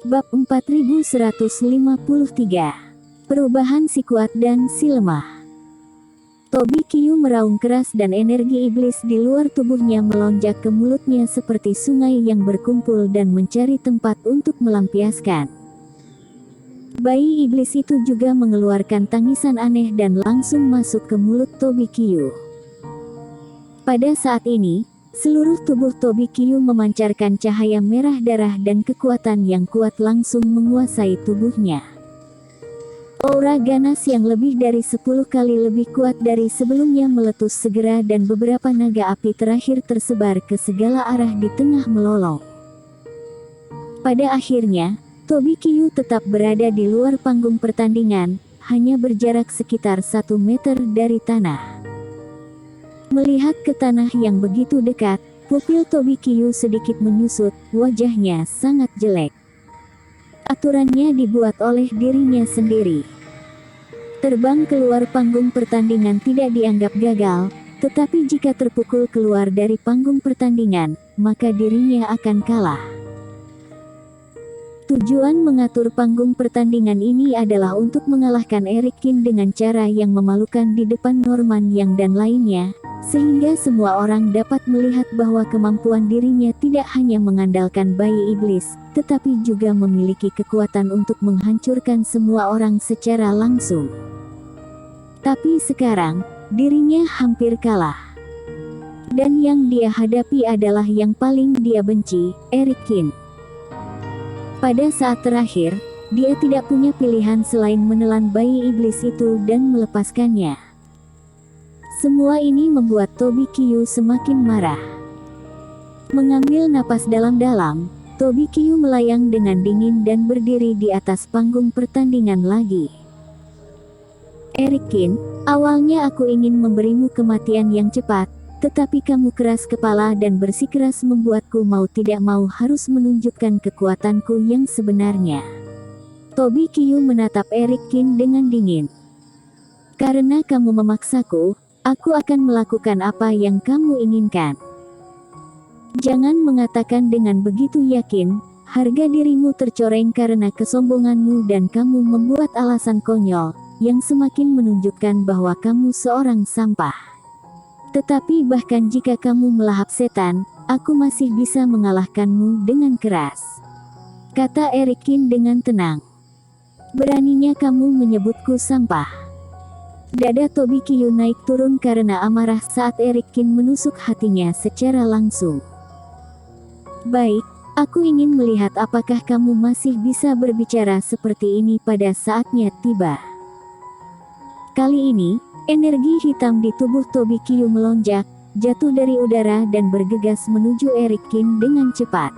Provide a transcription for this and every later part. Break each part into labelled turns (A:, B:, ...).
A: Bab 4153. Perubahan si kuat dan si lemah. Tobi Qiu meraung keras dan energi iblis di luar tubuhnya melonjak ke mulutnya seperti sungai yang berkumpul dan mencari tempat untuk melampiaskan. Bayi iblis itu juga mengeluarkan tangisan aneh dan langsung masuk ke mulut Tobi Qiu. Pada saat ini, seluruh tubuh Tobi Qiu memancarkan cahaya merah darah dan kekuatan yang kuat langsung menguasai tubuhnya. Aura ganas yang lebih dari 10 kali lebih kuat dari sebelumnya meletus segera dan beberapa naga api terakhir tersebar ke segala arah di tengah melolong. Pada akhirnya, Tobi Qiu tetap berada di luar panggung pertandingan, hanya berjarak sekitar 1 meter dari tanah. Melihat ke tanah yang begitu dekat, pupil Tobi Qiu sedikit menyusut, wajahnya sangat jelek. Aturannya dibuat oleh dirinya sendiri. Terbang keluar panggung pertandingan tidak dianggap gagal, tetapi jika terpukul keluar dari panggung pertandingan, maka dirinya akan kalah. Tujuan mengatur panggung pertandingan ini adalah untuk mengalahkan Eric Qin dengan cara yang memalukan di depan Norman Yang dan lainnya, sehingga semua orang dapat melihat bahwa kemampuan dirinya tidak hanya mengandalkan bayi iblis, tetapi juga memiliki kekuatan untuk menghancurkan semua orang secara langsung. Tapi sekarang, dirinya hampir kalah. Dan yang dia hadapi adalah yang paling dia benci, Eric Qin. Pada saat terakhir, dia tidak punya pilihan selain menelan bayi iblis itu dan melepaskannya. Semua ini membuat Tobi Qiu semakin marah. Mengambil napas dalam-dalam, Tobi Qiu melayang dengan dingin dan berdiri di atas panggung pertandingan lagi. Eric Qin, awalnya aku ingin memberimu kematian yang cepat, tetapi kamu keras kepala dan bersikeras membuatku mau tidak mau harus menunjukkan kekuatanku yang sebenarnya. Tobi Qiu menatap Eric Qin dengan dingin. Karena kamu memaksaku, aku akan melakukan apa yang kamu inginkan. Jangan mengatakan dengan begitu yakin, harga dirimu tercoreng karena kesombonganmu dan kamu membuat alasan konyol, yang semakin menunjukkan bahwa kamu seorang sampah. Tetapi bahkan jika kamu melahap setan, aku masih bisa mengalahkanmu dengan keras. Kata Eric Qin dengan tenang. Beraninya kamu menyebutku sampah. Dada Tobi Qiu naik turun karena amarah saat Eric Qin menusuk hatinya secara langsung. Baik, aku ingin melihat apakah kamu masih bisa berbicara seperti ini pada saatnya tiba. Kali ini, energi hitam di tubuh Tobi Qiu melonjak, jatuh dari udara dan bergegas menuju Eric Qin dengan cepat.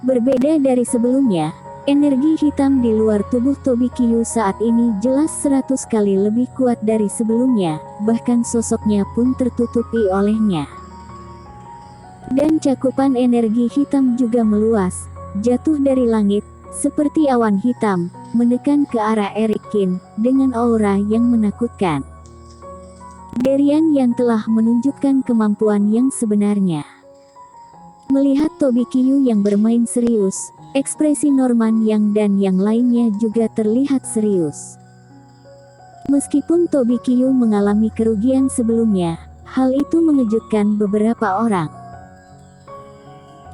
A: Berbeda dari sebelumnya, energi hitam di luar tubuh Tobi Qiu saat ini jelas 100 kali lebih kuat dari sebelumnya, bahkan sosoknya pun tertutupi olehnya. Dan cakupan energi hitam juga meluas, jatuh dari langit, seperti awan hitam, menekan ke arah Eric Qin, dengan aura yang menakutkan. Derian yang telah menunjukkan kemampuan yang sebenarnya. Melihat Tobi Qiu yang bermain serius, ekspresi Norman Yang dan yang lainnya juga terlihat serius. Meskipun Tobi Qiu mengalami kerugian sebelumnya, hal itu mengejutkan beberapa orang.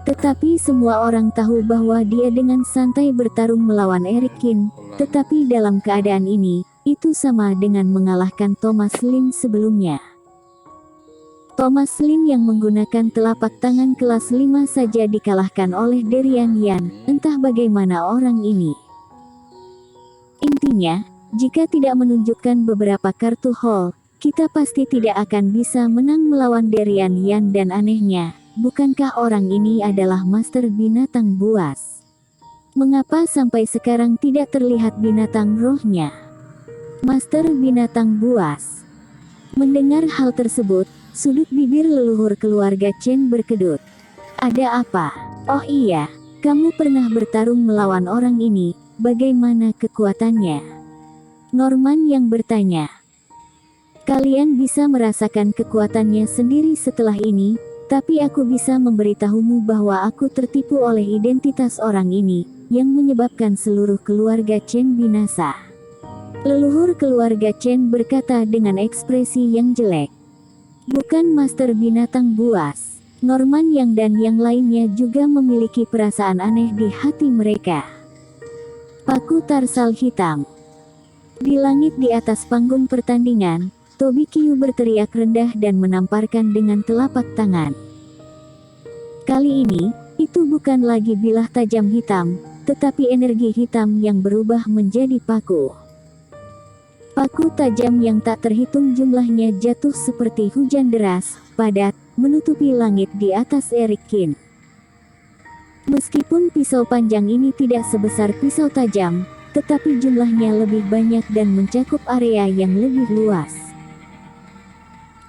A: Tetapi semua orang tahu bahwa dia dengan santai bertarung melawan Eric Qin, tetapi dalam keadaan ini, itu sama dengan mengalahkan Thomas Lin sebelumnya. Thomas Lin yang menggunakan telapak tangan kelas 5 saja dikalahkan oleh Derian Yan, entah bagaimana orang ini. Intinya, jika tidak menunjukkan beberapa kartu hall, kita pasti tidak akan bisa menang melawan Derian Yan dan anehnya. Bukankah orang ini adalah master binatang buas? Mengapa sampai sekarang tidak terlihat binatang rohnya? Master binatang buas. Mendengar hal tersebut, sudut bibir leluhur keluarga Chen berkedut. Ada apa? Oh iya, kamu pernah bertarung melawan orang ini, bagaimana kekuatannya? Norman yang bertanya. Kalian bisa merasakan kekuatannya sendiri setelah ini, tapi aku bisa memberitahumu bahwa aku tertipu oleh identitas orang ini, yang menyebabkan seluruh keluarga Chen binasa. Leluhur keluarga Chen berkata dengan ekspresi yang jelek. Bukan Master Binatang Buas. Norman Yang dan yang lainnya juga memiliki perasaan aneh di hati mereka. Paku tarsal hitam. Di langit di atas panggung pertandingan, Tobi Qiu berteriak rendah dan menamparkan dengan telapak tangan. Kali ini, itu bukan lagi bilah tajam hitam, tetapi energi hitam yang berubah menjadi paku. Paku tajam yang tak terhitung jumlahnya jatuh seperti hujan deras, padat, menutupi langit di atas Eric Kin. Meskipun pisau panjang ini tidak sebesar pisau tajam, tetapi jumlahnya lebih banyak dan mencakup area yang lebih luas.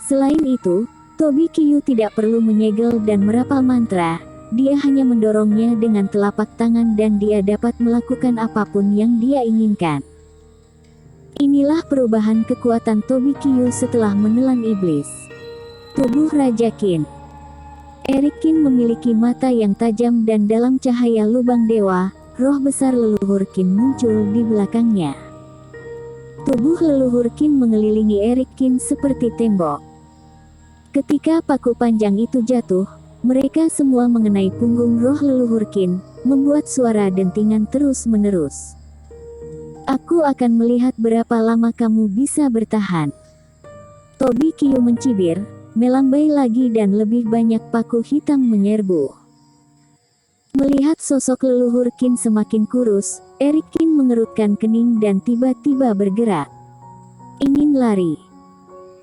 A: Selain itu, Tobi Qiu tidak perlu menyegel dan merapal mantra, dia hanya mendorongnya dengan telapak tangan dan dia dapat melakukan apapun yang dia inginkan. Inilah perubahan kekuatan Tobi Qiu setelah menelan iblis. Tubuh Raja Qin. Eric Qin memiliki mata yang tajam dan dalam cahaya lubang dewa, roh besar leluhur Qin muncul di belakangnya. Tubuh leluhur Qin mengelilingi Eric Qin seperti tembok. Ketika paku panjang itu jatuh, mereka semua mengenai punggung roh leluhur Qin, membuat suara dentingan terus-menerus. Aku akan melihat berapa lama kamu bisa bertahan. Tobi Qiu mencibir, melambai lagi dan lebih banyak paku hitam menyerbu. Melihat sosok leluhur Qin semakin kurus, Eric Qin mengerutkan kening dan tiba-tiba bergerak. Ingin lari.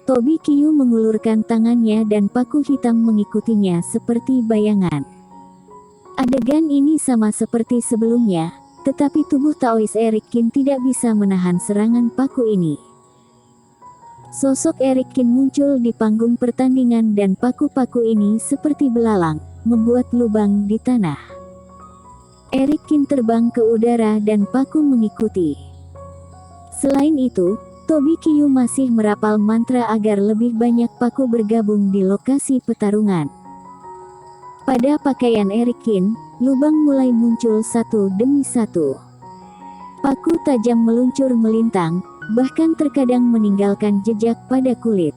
A: Tobi Qiu mengulurkan tangannya dan paku hitam mengikutinya seperti bayangan. Adegan ini sama seperti sebelumnya, tetapi tubuh Taois Eric Qin tidak bisa menahan serangan paku ini. Sosok Eric Qin muncul di panggung pertandingan dan paku-paku ini seperti belalang, membuat lubang di tanah. Eric Qin terbang ke udara dan paku mengikuti. Selain itu, Tobi Qiu masih merapal mantra agar lebih banyak paku bergabung di lokasi pertarungan. Pada pakaian Eric Qin, lubang mulai muncul satu demi satu. Paku tajam meluncur melintang, bahkan terkadang meninggalkan jejak pada kulit.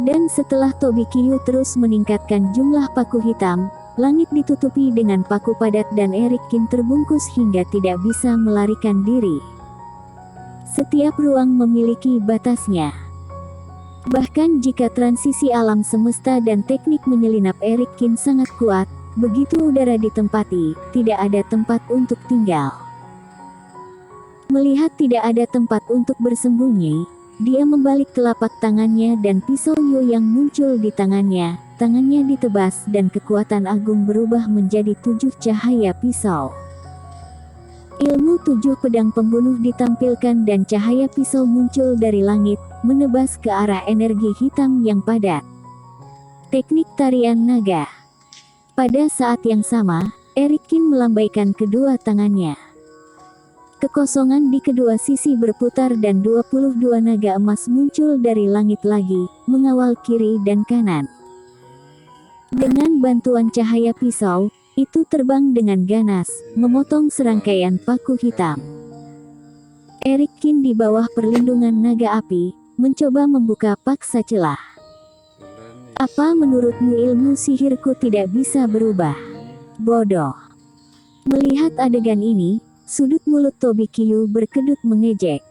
A: Dan setelah Tobi Qiu terus meningkatkan jumlah paku hitam, langit ditutupi dengan paku padat dan Eric Qin terbungkus hingga tidak bisa melarikan diri. Setiap ruang memiliki batasnya. Bahkan jika transisi alam semesta dan teknik menyelinap Eric Qin sangat kuat, begitu udara ditempati, tidak ada tempat untuk tinggal. Melihat tidak ada tempat untuk bersembunyi, dia membalik telapak tangannya dan pisau Yu yang muncul di tangannya ditebas dan kekuatan agung berubah menjadi 7 cahaya pisau. Ilmu 7 pedang pembunuh ditampilkan dan cahaya pisau muncul dari langit, menebas ke arah energi hitam yang padat. Teknik tarian naga. Pada saat yang sama, Eric Qin melambaikan kedua tangannya. Kekosongan di kedua sisi berputar dan 22 naga emas muncul dari langit lagi, mengawal kiri dan kanan. Dengan bantuan cahaya pisau, itu terbang dengan ganas, memotong serangkaian paku hitam. Eric Qin di bawah perlindungan naga api, mencoba membuka paksa celah. Apa menurutmu ilmu sihirku tidak bisa berubah? Bodoh. Melihat adegan ini, sudut mulut Tobi Qiu berkedut mengejek.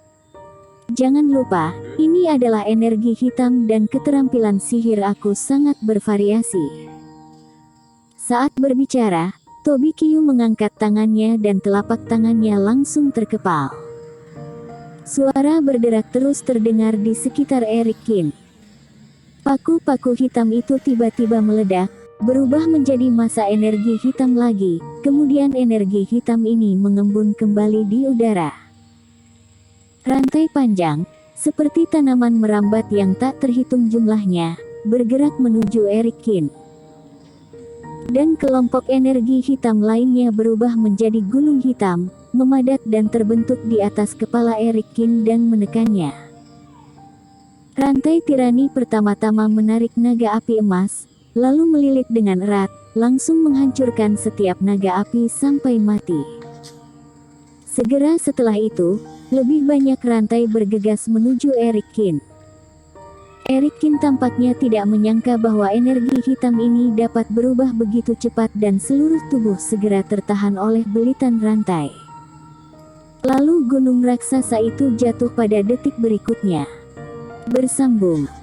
A: Jangan lupa, ini adalah energi hitam dan keterampilan sihir aku sangat bervariasi. Saat berbicara, Tobi Qiu mengangkat tangannya dan telapak tangannya langsung terkepal. Suara berderak terus terdengar di sekitar Eric Qin. Paku-paku hitam itu tiba-tiba meledak, berubah menjadi massa energi hitam lagi, kemudian energi hitam ini mengembun kembali di udara. Rantai panjang, seperti tanaman merambat yang tak terhitung jumlahnya, bergerak menuju Eric Qin. Dan kelompok energi hitam lainnya berubah menjadi gunung hitam, memadat dan terbentuk di atas kepala Eric Qin dan menekannya. Rantai tirani pertama-tama menarik naga api emas, lalu melilit dengan erat, langsung menghancurkan setiap naga api sampai mati. Segera setelah itu, lebih banyak rantai bergegas menuju Eric Kin. Eric Kin tampaknya tidak menyangka bahwa energi hitam ini dapat berubah begitu cepat dan seluruh tubuh segera tertahan oleh belitan rantai. Lalu gunung raksasa itu jatuh pada detik berikutnya. Bersambung.